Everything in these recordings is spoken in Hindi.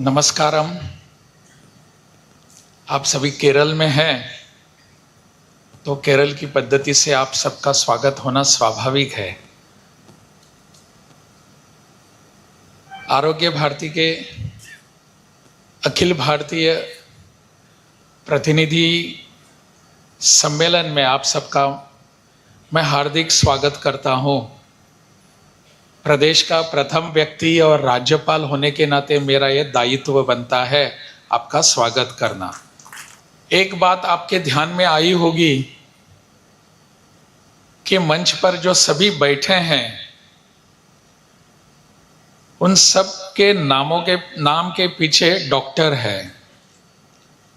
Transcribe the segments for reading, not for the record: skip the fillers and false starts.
नमस्कारम। आप सभी केरल में हैं तो केरल की पद्धति से आप सबका स्वागत होना स्वाभाविक है। आरोग्य भारती के अखिल भारतीय प्रतिनिधि सम्मेलन में आप सबका मैं हार्दिक स्वागत करता हूं। प्रदेश का प्रथम व्यक्ति और राज्यपाल होने के नाते मेरा यह दायित्व बनता है आपका स्वागत करना। एक बात आपके ध्यान में आई होगी कि मंच पर जो सभी बैठे हैं उन सब के नाम के पीछे डॉक्टर है,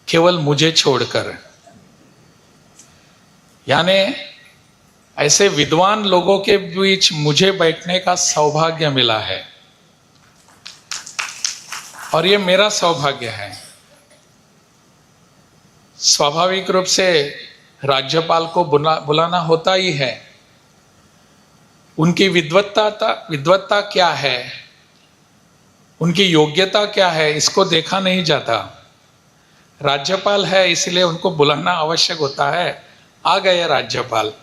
केवल मुझे छोड़कर। यानी ऐसे विद्वान लोगों के बीच मुझे बैठने का सौभाग्य मिला है और ये मेरा सौभाग्य है। स्वाभाविक रूप से राज्यपाल को बुलाना होता ही है। उनकी विद्वत्ता क्या है, उनकी योग्यता क्या है, इसको देखा नहीं जाता। राज्यपाल है इसलिए उनको बुलाना आवश्यक होता है। आ गए राज्यपाल।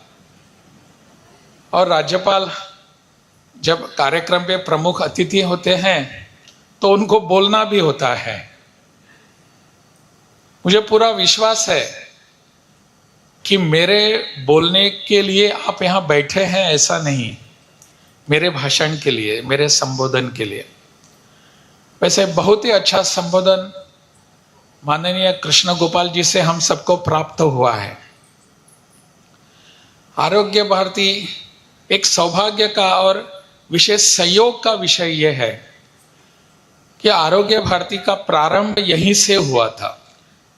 और राज्यपाल जब कार्यक्रम पे प्रमुख अतिथि होते हैं तो उनको बोलना भी होता है। मुझे पूरा विश्वास है कि मेरे बोलने के लिए आप यहाँ बैठे हैं, ऐसा नहीं, मेरे भाषण के लिए, मेरे संबोधन के लिए। वैसे बहुत ही अच्छा संबोधन माननीय कृष्ण गोपाल जी से हम सबको प्राप्त हुआ है। आरोग्य भारती एक सौभाग्य का और विशेष सहयोग का विषय यह है कि आरोग्य भारती का प्रारंभ यहीं से हुआ था,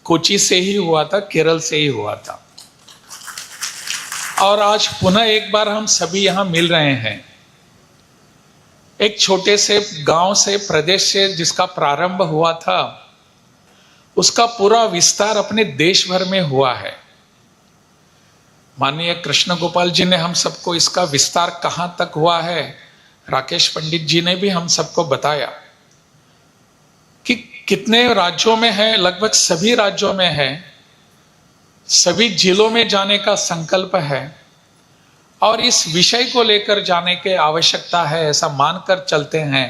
कोची से ही हुआ था, केरल से ही हुआ था। और आज पुनः एक बार हम सभी यहां मिल रहे हैं। एक छोटे से गांव से, प्रदेश से जिसका प्रारंभ हुआ था, उसका पूरा विस्तार अपने देश भर में हुआ है। माननीय कृष्ण गोपाल जी ने हम सबको इसका विस्तार कहां तक हुआ है, राकेश पंडित जी ने भी हम सबको बताया कि कितने राज्यों में है। लगभग सभी राज्यों में है, सभी जिलों में जाने का संकल्प है और इस विषय को लेकर जाने की आवश्यकता है। ऐसा मानकर चलते हैं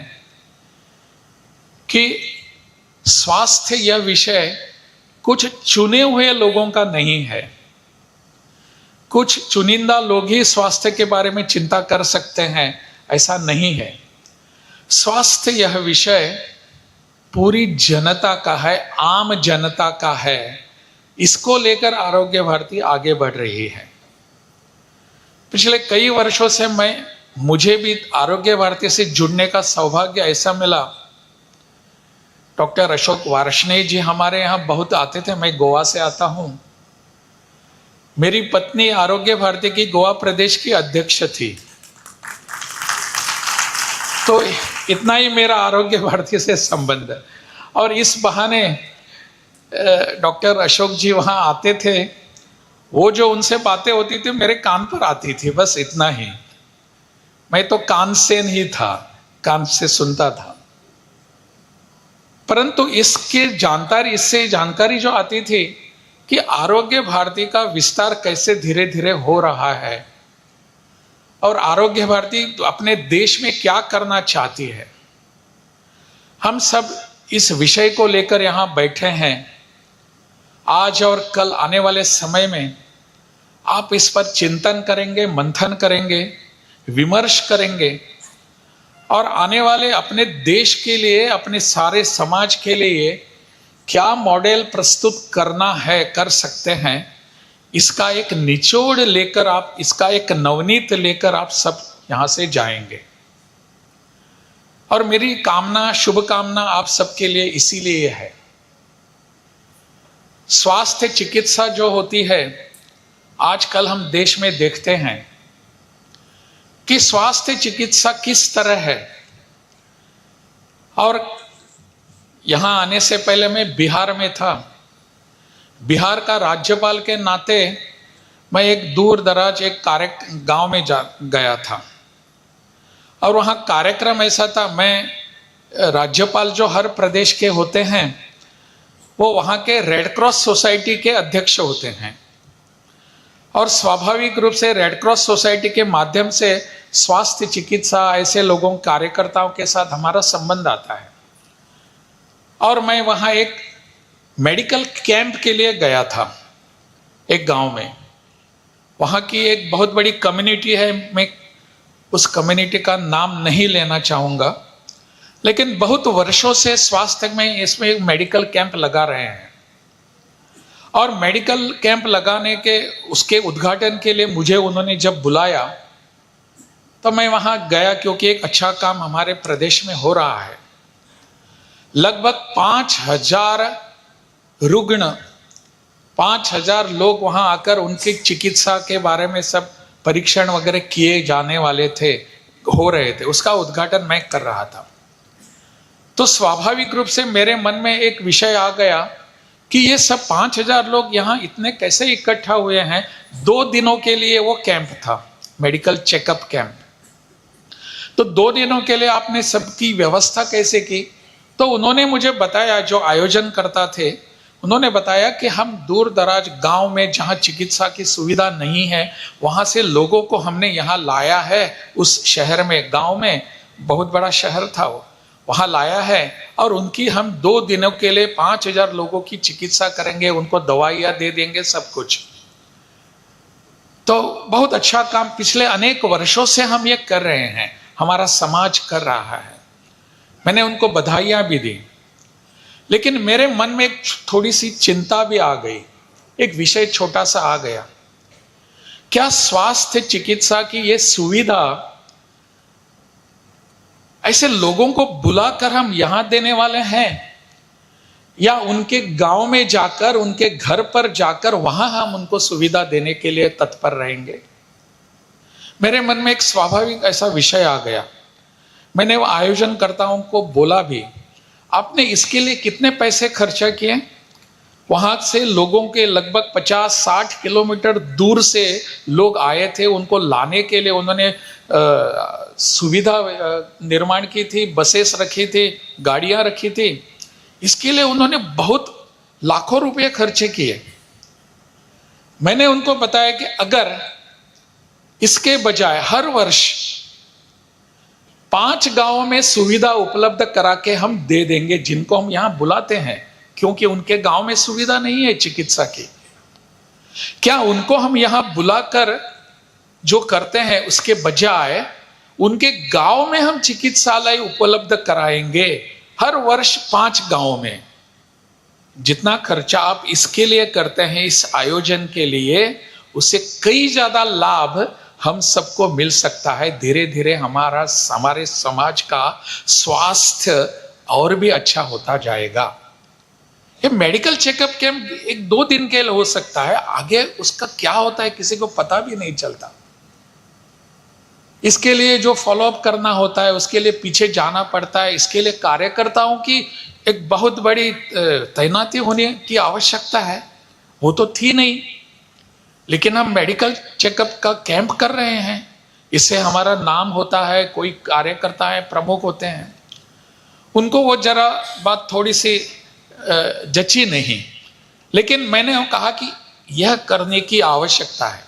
कि स्वास्थ्य यह विषय कुछ चुने हुए लोगों का नहीं है। कुछ चुनिंदा लोग ही स्वास्थ्य के बारे में चिंता कर सकते हैं, ऐसा नहीं है। स्वास्थ्य यह विषय पूरी जनता का है, आम जनता का है। इसको लेकर आरोग्य भारती आगे बढ़ रही है। पिछले कई वर्षों से मुझे भी आरोग्य भारती से जुड़ने का सौभाग्य ऐसा मिला। डॉक्टर अशोक वार्ष्णेय जी हमारे यहाँ बहुत आते थे। मैं गोवा से आता हूँ। मेरी पत्नी आरोग्य भारती की गोवा प्रदेश की अध्यक्ष थी, तो इतना ही मेरा आरोग्य भारती से संबंध है। और इस बहाने डॉक्टर अशोक जी वहां आते थे, वो जो उनसे बातें होती थी मेरे कान पर आती थी, बस इतना ही। मैं तो कान से नहीं था, कान से सुनता था। परंतु इससे जानकारी जो आती थी कि आरोग्य भारती का विस्तार कैसे धीरे धीरे हो रहा है और आरोग्य भारती अपने देश में क्या करना चाहती है। हम सब इस विषय को लेकर यहां बैठे हैं। आज और कल आने वाले समय में आप इस पर चिंतन करेंगे, मंथन करेंगे, विमर्श करेंगे और आने वाले अपने देश के लिए, अपने सारे समाज के लिए क्या मॉडल प्रस्तुत करना है, कर सकते हैं, इसका एक निचोड़ लेकर आप, इसका एक नवनीत लेकर आप सब यहां से जाएंगे। और मेरी कामना, शुभकामना आप सबके लिए इसीलिए है। स्वास्थ्य चिकित्सा जो होती है, आजकल हम देश में देखते हैं कि स्वास्थ्य चिकित्सा किस तरह है। और यहां आने से पहले मैं बिहार में था। बिहार का राज्यपाल के नाते मैं एक दूर दराज एक गांव में गया था और वहां कार्यक्रम ऐसा था। मैं राज्यपाल जो हर प्रदेश के होते हैं वो वहाँ के रेड क्रॉस सोसाइटी के अध्यक्ष होते हैं, और स्वाभाविक रूप से रेड क्रॉस सोसाइटी के माध्यम से स्वास्थ्य चिकित्सा ऐसे लोगों कार्यकर्ताओं के साथ हमारा संबंध आता है। और मैं वहाँ एक मेडिकल कैंप के लिए गया था एक गांव में। वहाँ की एक बहुत बड़ी कम्युनिटी है, मैं उस कम्युनिटी का नाम नहीं लेना चाहूँगा, लेकिन बहुत वर्षों से स्वास्थ्य में इसमें एक मेडिकल कैंप लगा रहे हैं। और मेडिकल कैंप लगाने के उसके उद्घाटन के लिए मुझे उन्होंने जब बुलाया तो मैं वहाँ गया, क्योंकि एक अच्छा काम हमारे प्रदेश में हो रहा है। लगभग 5000 रुग्ण, 5000 लोग वहाँ आकर उनकी चिकित्सा के बारे में सब परीक्षण वगैरह किए जाने वाले थे, हो रहे थे। उसका उद्घाटन मैं कर रहा था। तो स्वाभाविक रूप से मेरे मन में एक विषय आ गया कि ये सब 5000 लोग यहाँ इतने कैसे इकट्ठा हुए हैं। 2 दिनों के लिए वो कैंप था, मेडिकल चेकअप कैंप। तो 2 दिनों के लिए आपने सबकी व्यवस्था कैसे की? तो उन्होंने मुझे बताया, जो आयोजन करता थे उन्होंने बताया कि हम दूर दराज गांव में जहां चिकित्सा की सुविधा नहीं है वहां से लोगों को हमने यहाँ लाया है। उस शहर में, गांव में, बहुत बड़ा शहर था वो, वहां लाया है और उनकी हम 2 दिनों के लिए 5000 लोगों की चिकित्सा करेंगे, उनको दवाइयां दे देंगे, सब कुछ। तो बहुत अच्छा काम पिछले अनेक वर्षों से हम ये कर रहे हैं, हमारा समाज कर रहा है। मैंने उनको बधाइयां भी दी, लेकिन मेरे मन में एक थोड़ी सी चिंता भी आ गई। एक विषय छोटा सा आ गया, क्या स्वास्थ्य चिकित्सा की ये सुविधा ऐसे लोगों को बुलाकर हम यहां देने वाले हैं, या उनके गांव में जाकर, उनके घर पर जाकर वहां हम उनको सुविधा देने के लिए तत्पर रहेंगे? मेरे मन में एक स्वाभाविक ऐसा विषय आ गया। मैंने वो आयोजनकर्ताओं को बोला भी, आपने इसके लिए कितने पैसे खर्चा किए? वहां से लोगों के लगभग 50-60 किलोमीटर दूर से लोग आए थे, उनको लाने के लिए उन्होंने सुविधा निर्माण की थी, बसेस रखी थी, गाड़ियां रखी थी। इसके लिए उन्होंने बहुत लाखों रुपए खर्चे किए। मैंने उनको बताया कि अगर इसके बजाय हर वर्ष 5 गांवों में सुविधा उपलब्ध करा के हम दे देंगे, जिनको हम यहां बुलाते हैं, क्योंकि उनके गांव में सुविधा नहीं है चिकित्सा की, क्या उनको हम यहां बुलाकर जो करते हैं उसके बजाय उनके गांव में हम चिकित्सालय उपलब्ध कराएंगे हर वर्ष 5 गांवों में? जितना खर्चा आप इसके लिए करते हैं, इस आयोजन के लिए, उससे कई ज्यादा लाभ हम सबको मिल सकता है। धीरे धीरे हमारे समाज का स्वास्थ्य और भी अच्छा होता जाएगा। ये मेडिकल चेकअप कैंप 1-2 दिन के लिए हो सकता है, आगे उसका क्या होता है किसी को पता भी नहीं चलता। इसके लिए जो फॉलोअप करना होता है, उसके लिए पीछे जाना पड़ता है। इसके लिए कार्यकर्ताओं की एक बहुत बड़ी तैनाती होने की आवश्यकता है, वो तो थी नहीं। लेकिन हम मेडिकल चेकअप का कैंप कर रहे हैं, इससे हमारा नाम होता है, कोई कार्यकर्ता है, प्रमुख होते हैं, उनको वो जरा बात थोड़ी सी जची नहीं। लेकिन मैंने कहा कि यह करने की आवश्यकता है।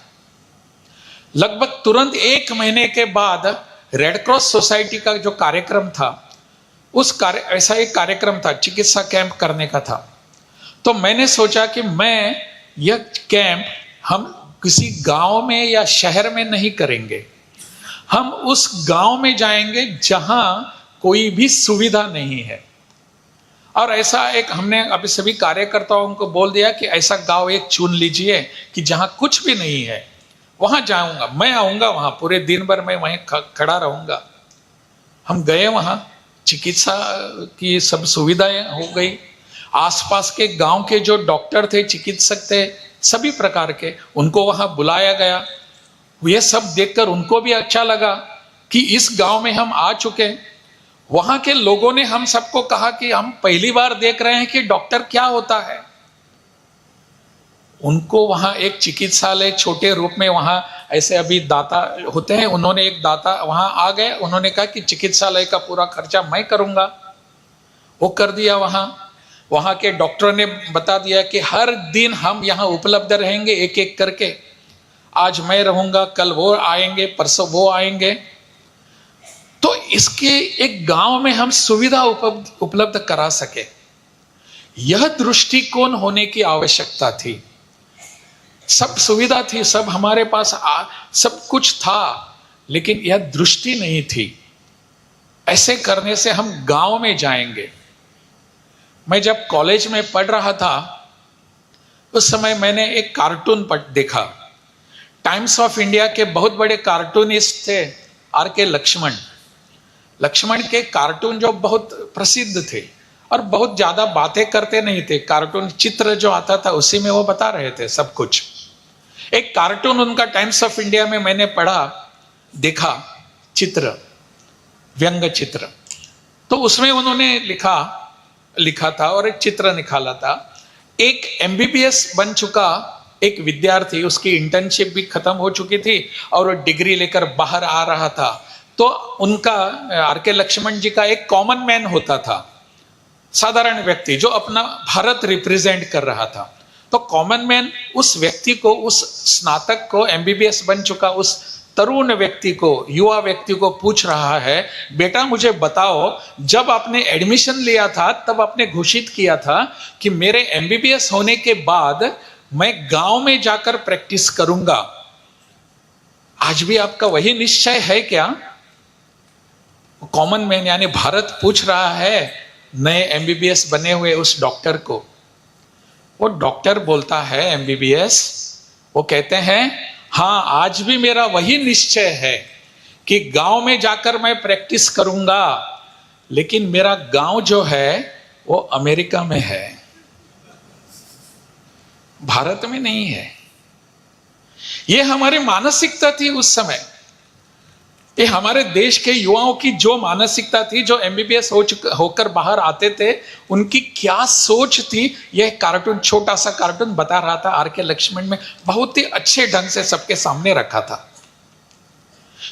लगभग तुरंत 1 महीने के बाद रेड क्रॉस सोसाइटी का जो कार्यक्रम था, ऐसा एक कार्यक्रम था, चिकित्सा कैंप करने का था। तो मैंने सोचा कि मैं यह कैंप हम किसी गांव में या शहर में नहीं करेंगे, हम उस गांव में जाएंगे जहां कोई भी सुविधा नहीं है। और ऐसा एक हमने अभी सभी कार्यकर्ताओं को बोल दिया कि ऐसा गांव एक चुन लीजिए कि जहां कुछ भी नहीं है, वहां जाऊंगा, मैं आऊंगा, वहां पूरे दिन भर मैं वहीं खड़ा रहूंगा। हम गए, वहां चिकित्सा की सब सुविधाएं हो गई। आसपास के गांव के जो डॉक्टर थे, चिकित्सक थे, सभी प्रकार के, उनको वहां बुलाया गया। ये सब देखकर उनको भी अच्छा लगा कि इस गांव में हम आ चुके। वहां के लोगों ने हम सबको कहा कि हम पहली बार देख रहे हैं कि डॉक्टर क्या होता है। उनको वहां एक चिकित्सालय छोटे रूप में, वहां ऐसे अभी दाता होते हैं, उन्होंने एक दाता वहां आ गए, उन्होंने कहा कि चिकित्सालय का पूरा खर्चा मैं करूंगा। वो कर दिया। वहां के डॉक्टरों ने बता दिया कि हर दिन हम यहां उपलब्ध रहेंगे एक एक करके। आज मैं रहूंगा, कल वो आएंगे, परसों वो आएंगे। तो इसके एक गांव में हम सुविधा उपलब्ध करा सके, यह दृष्टिकोण होने की आवश्यकता थी। सब सुविधा थी, सब हमारे पास सब कुछ था, लेकिन यह दृष्टि नहीं थी। ऐसे करने से हम गांव में जाएंगे। मैं जब कॉलेज में पढ़ रहा था उस समय मैंने एक कार्टून देखा। टाइम्स ऑफ इंडिया के बहुत बड़े कार्टूनिस्ट थे आर.के. लक्ष्मण। लक्ष्मण के कार्टून जो बहुत प्रसिद्ध थे और बहुत ज्यादा बातें करते नहीं थे। कार्टून चित्र जो आता था उसी में वो बता रहे थे सब कुछ। एक कार्टून उनका टाइम्स ऑफ इंडिया में मैंने पढ़ा, देखा, चित्र, व्यंग चित्र। तो उसमें उन्होंने लिखा था और एक चित्र निकाला था। एक एमबीबीएस बन चुका एक विद्यार्थी, उसकी इंटर्नशिप भी खत्म हो चुकी थी और वो डिग्री लेकर बाहर आ रहा था। तो उनका आर.के. लक्ष्मण जी का एक कॉमन मैन होता था, साधारण व्यक्ति जो अपना भारत रिप्रेजेंट कर रहा था। तो कॉमन मैन उस व्यक्ति को, उस स्नातक को, एमबीबीएस बन चुका उस तरुण व्यक्ति को, युवा व्यक्ति को पूछ रहा है, बेटा मुझे बताओ, जब आपने एडमिशन लिया था तब आपने घोषित किया था कि मेरे एमबीबीएस होने के बाद मैं गांव में जाकर प्रैक्टिस करूंगा। आज भी आपका वही निश्चय है क्या? कॉमन मैन यानी भारत पूछ रहा है नए एमबीबीएस बने हुए उस डॉक्टर को। वो डॉक्टर बोलता है एमबीबीएस, वो कहते हैं हाँ, आज भी मेरा वही निश्चय है कि गांव में जाकर मैं प्रैक्टिस करूंगा, लेकिन मेरा गांव जो है वो अमेरिका में है, भारत में नहीं है। ये हमारी मानसिकता थी उस समय। ये हमारे देश के युवाओं की जो मानसिकता थी, जो एमबीबीएस होकर बाहर आते थे, उनकी क्या सोच थी, यह कार्टून, छोटा सा कार्टून बता रहा था। आर.के. लक्ष्मण में बहुत ही अच्छे ढंग से सबके सामने रखा था।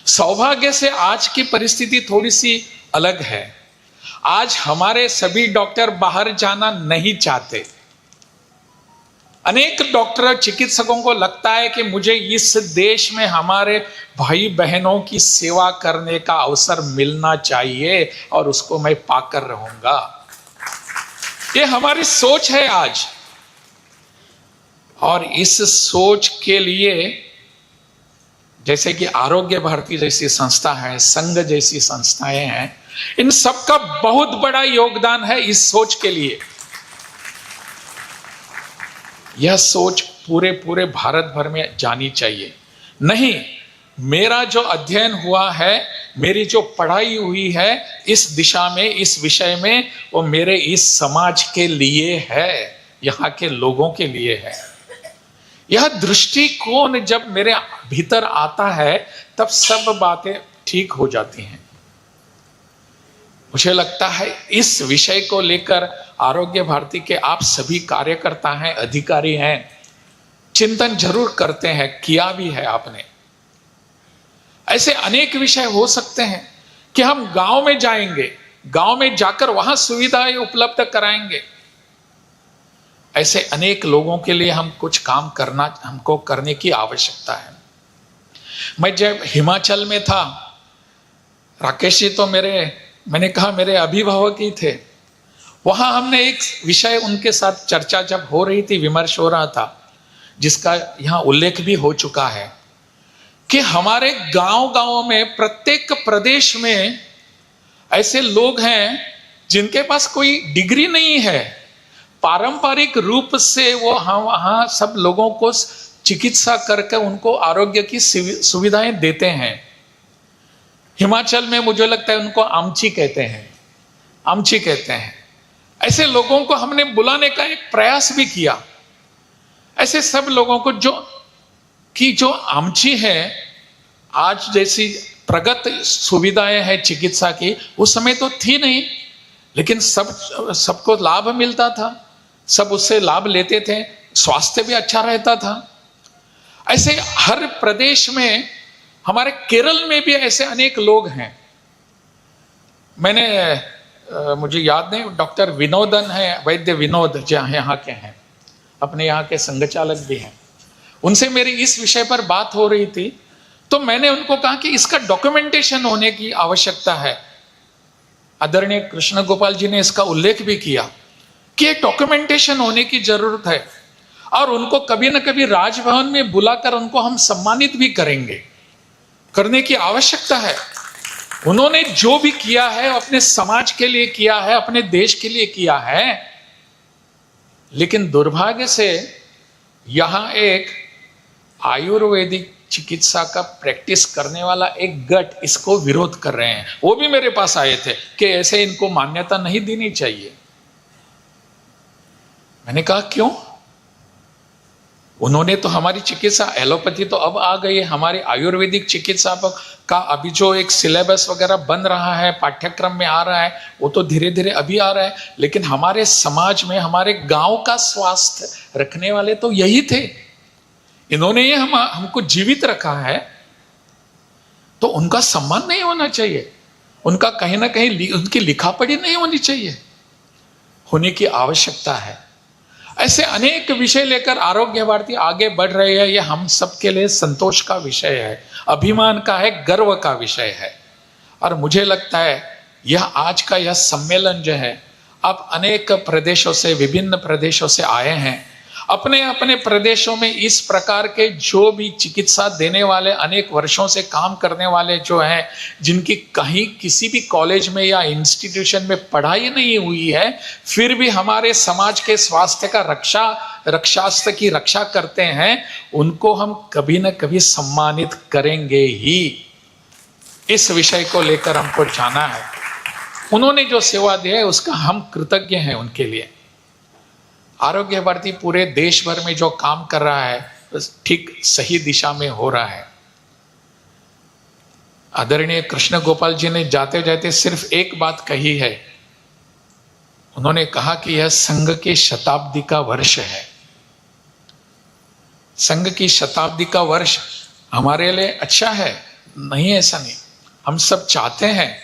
सौभाग्य से आज की परिस्थिति थोड़ी सी अलग है। आज हमारे सभी डॉक्टर बाहर जाना नहीं चाहते। अनेक डॉक्टर, चिकित्सकों को लगता है कि मुझे इस देश में हमारे भाई बहनों की सेवा करने का अवसर मिलना चाहिए और उसको मैं पाकर रहूंगा। ये हमारी सोच है आज। और इस सोच के लिए जैसे कि आरोग्य भारती जैसी संस्था है, संघ जैसी संस्थाएं हैं, इन सबका बहुत बड़ा योगदान है इस सोच के लिए। यह सोच पूरे भारत भर में जानी चाहिए। नहीं, मेरा जो अध्ययन हुआ है, मेरी जो पढ़ाई हुई है इस दिशा में, इस विषय में, वो मेरे इस समाज के लिए है, यहाँ के लोगों के लिए है। यह दृष्टिकोण जब मेरे भीतर आता है तब सब बातें ठीक हो जाती हैं। मुझे लगता है इस विषय को लेकर आरोग्य भारती के आप सभी कार्यकर्ता हैं, अधिकारी हैं, चिंतन जरूर करते हैं, किया भी है आपने। ऐसे अनेक विषय हो सकते हैं कि हम गांव में जाएंगे, गांव में जाकर वहां सुविधाएं उपलब्ध कराएंगे। ऐसे अनेक लोगों के लिए हम कुछ काम हमको करने की आवश्यकता है। मैं जब हिमाचल में था, राकेश जी तो मैंने कहा मेरे अभिभावक ही थे। वहां हमने एक विषय उनके साथ चर्चा जब हो रही थी, विमर्श हो रहा था, जिसका यहां उल्लेख भी हो चुका है कि हमारे गांव में, प्रत्येक प्रदेश में ऐसे लोग हैं जिनके पास कोई डिग्री नहीं है। पारंपरिक रूप से वो वहां सब लोगों को चिकित्सा करके उनको आरोग्य की सुविधाएं देते हैं। हिमाचल में मुझे लगता है उनको आमची कहते हैं। ऐसे लोगों को हमने बुलाने का एक प्रयास भी किया। ऐसे सब लोगों को जो आमची है, आज जैसी प्रगत सुविधाएं हैं चिकित्सा की, उस समय तो थी नहीं, लेकिन सबको लाभ मिलता था, सब उससे लाभ लेते थे, स्वास्थ्य भी अच्छा रहता था। ऐसे हर प्रदेश में, हमारे केरल में भी ऐसे अनेक लोग हैं। मैंने मुझे याद नहीं, डॉक्टर विनोदन है, वैद्य विनोद जहाँ यहाँ के हैं, अपने यहाँ के संघचालक भी हैं, उनसे मेरी इस विषय पर बात हो रही थी। तो मैंने उनको कहा कि इसका डॉक्यूमेंटेशन होने की आवश्यकता है। आदरणीय कृष्ण गोपाल जी ने इसका उल्लेख भी किया कि एक डॉक्यूमेंटेशन होने की जरूरत है, और उनको कभी ना कभी राजभवन में बुलाकर उनको हम सम्मानित भी करेंगे, करने की आवश्यकता है। उन्होंने जो भी किया है अपने समाज के लिए किया है, अपने देश के लिए किया है, लेकिन दुर्भाग्य से यहां एक आयुर्वेदिक चिकित्सा का प्रैक्टिस करने वाला एक गट इसको विरोध कर रहे हैं। वो भी मेरे पास आए थे कि ऐसे इनको मान्यता नहीं देनी चाहिए। मैंने कहा क्यों? उन्होंने तो हमारी चिकित्सा, एलोपैथी तो अब आ गई है, हमारी आयुर्वेदिक चिकित्सा का अभी जो एक सिलेबस वगैरह बन रहा है, पाठ्यक्रम में आ रहा है, वो तो धीरे धीरे अभी आ रहा है, लेकिन हमारे समाज में हमारे गांव का स्वास्थ्य रखने वाले तो यही थे। इन्होंने ये हमको जीवित रखा है, तो उनका सम्मान नहीं होना चाहिए, उनका कहीं ना कहीं उनकी लिखापढ़ी नहीं होनी चाहिए, होने की आवश्यकता है। ऐसे अनेक विषय लेकर आरोग्य भारती आगे बढ़ रहे हैं। यह हम सबके लिए संतोष का विषय है, अभिमान का है, गर्व का विषय है। और मुझे लगता है यह आज का यह सम्मेलन जो है, आप अनेक प्रदेशों से, विभिन्न प्रदेशों से आए हैं, अपने अपने प्रदेशों में इस प्रकार के जो भी चिकित्सा देने वाले, अनेक वर्षों से काम करने वाले जो हैं, जिनकी कहीं किसी भी कॉलेज में या इंस्टीट्यूशन में पढ़ाई नहीं हुई है, फिर भी हमारे समाज के स्वास्थ्य का रक्षास्त्र की रक्षा करते हैं, उनको हम कभी न कभी सम्मानित करेंगे ही। इस विषय को लेकर हमको जाना है। उन्होंने जो सेवा दी है उसका हम कृतज्ञ हैं उनके लिए। आरोग्य भारती पूरे देश भर में जो काम कर रहा है ठीक सही दिशा में हो रहा है। आदरणीय कृष्ण गोपाल जी ने जाते जाते सिर्फ एक बात कही है। उन्होंने कहा कि यह संघ की शताब्दी का वर्ष है। संघ की शताब्दी का वर्ष हमारे लिए अच्छा है, नहीं ऐसा नहीं। हम सब चाहते हैं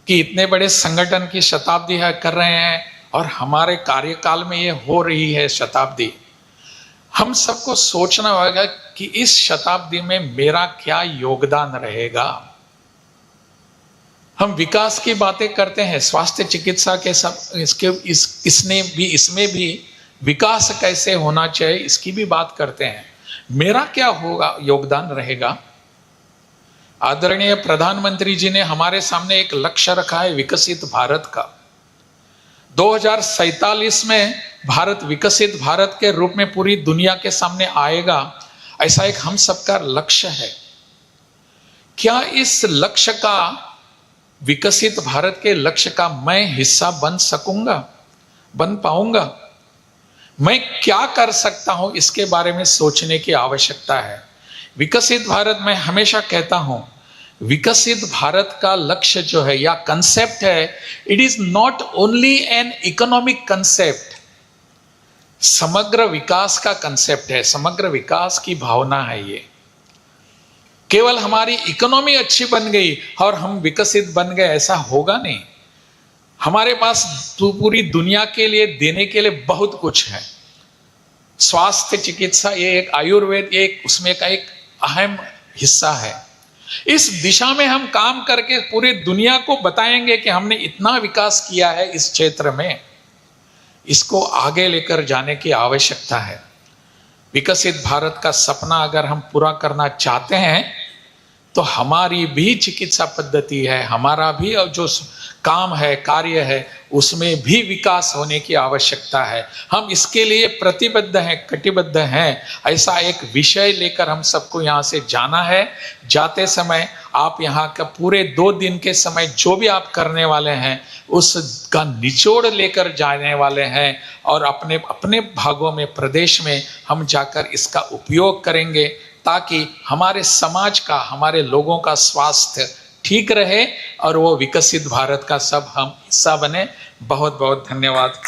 कि इतने बड़े संगठन की शताब्दी है कर रहे हैं, और हमारे कार्यकाल में ये हो रही है शताब्दी। हम सबको सोचना होगा कि इस शताब्दी में मेरा क्या योगदान रहेगा। हम विकास की बातें करते हैं, स्वास्थ्य चिकित्सा के सब इसमें भी विकास कैसे होना चाहिए इसकी भी बात करते हैं। मेरा क्या होगा, योगदान रहेगा। आदरणीय प्रधानमंत्री जी ने हमारे सामने एक लक्ष्य रखा है विकसित भारत का। 2047 में भारत विकसित भारत के रूप में पूरी दुनिया के सामने आएगा, ऐसा एक हम सबका लक्ष्य है। क्या इस लक्ष्य का, विकसित भारत के लक्ष्य का मैं हिस्सा बन सकूंगा, बन पाऊंगा? मैं क्या कर सकता हूं, इसके बारे में सोचने की आवश्यकता है। विकसित भारत, मैं हमेशा कहता हूं, विकसित भारत का लक्ष्य जो है या कंसेप्ट है, it is not only an economic concept, समग्र विकास का कंसेप्ट है, समग्र विकास की भावना है। ये केवल हमारी इकोनॉमी अच्छी बन गई और हम विकसित बन गए, ऐसा होगा नहीं। हमारे पास तो पूरी दुनिया के लिए देने के लिए बहुत कुछ है। स्वास्थ्य चिकित्सा ये एक, आयुर्वेद एक उसमें का एक अहम हिस्सा है। इस दिशा में हम काम करके पूरी दुनिया को बताएंगे कि हमने इतना विकास किया है इस क्षेत्र में। इसको आगे लेकर जाने की आवश्यकता है। विकसित भारत का सपना अगर हम पूरा करना चाहते हैं तो हमारी भी चिकित्सा पद्धति है, हमारा भी जो काम है, कार्य है, उसमें भी विकास होने की आवश्यकता है। हम इसके लिए प्रतिबद्ध हैं, कटिबद्ध हैं। ऐसा एक विषय लेकर हम सबको यहाँ से जाना है। जाते समय आप यहाँ का पूरे 2 दिन के समय जो भी आप करने वाले हैं उसका निचोड़ लेकर जाने वाले हैं, और अपने अपने भागों में, प्रदेश में हम जाकर इसका उपयोग करेंगे, ताकि हमारे समाज का, हमारे लोगों का स्वास्थ्य ठीक रहे और वो विकसित भारत का सब हम हिस्सा बने। बहुत बहुत धन्यवाद।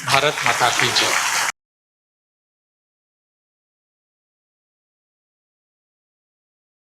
भारत माता की जय।